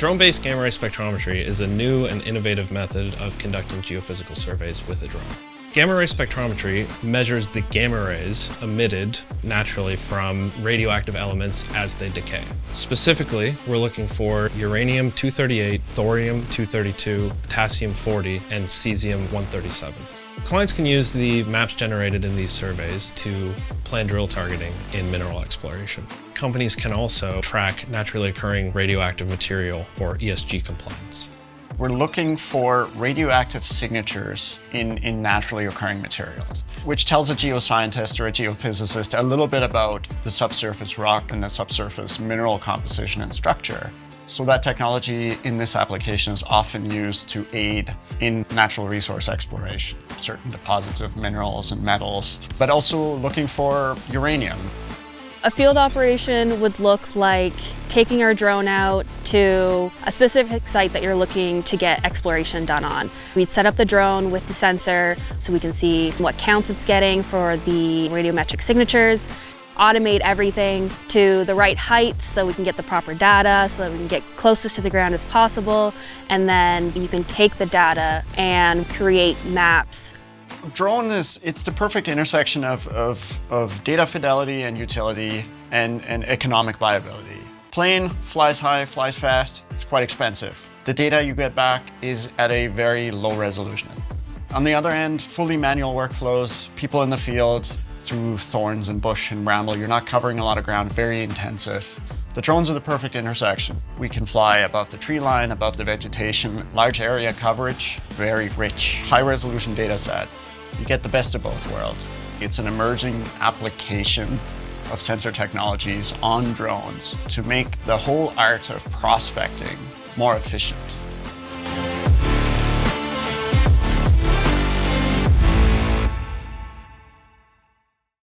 Drone-based gamma ray spectrometry is a new and innovative method of conducting geophysical surveys with a drone. Gamma ray spectrometry measures the gamma rays emitted naturally from radioactive elements as they decay. Specifically, we're looking for uranium-238, thorium-232, potassium-40, and cesium-137. Clients can use the maps generated in these surveys to plan drill targeting in mineral exploration. Companies can also track naturally occurring radioactive material for ESG compliance. We're looking for radioactive signatures in naturally occurring materials, which tells a geoscientist or a geophysicist a little bit about the subsurface rock and the subsurface mineral composition and structure. So that technology in this application is often used to aid in natural resource exploration, certain deposits of minerals and metals, but also looking for uranium. A field operation would look like taking our drone out to a specific site that you're looking to get exploration done on. We'd set up the drone with the sensor so we can see what counts it's getting for the radiometric signatures, automate everything to the right height so that we can get the proper data, so that we can get closest to the ground as possible, and then you can take the data and create maps. Drone it's the perfect intersection of data fidelity and utility and economic viability. Plane flies high, flies fast, it's quite expensive. The data you get back is at a very low resolution. On the other end, fully manual workflows, people in the field, through thorns and bush and bramble, you're not covering a lot of ground, very intensive. The drones are the perfect intersection. We can fly above the tree line, above the vegetation, large area coverage, very rich, high-resolution data set. You get the best of both worlds. It's an emerging application of sensor technologies on drones to make the whole art of prospecting more efficient.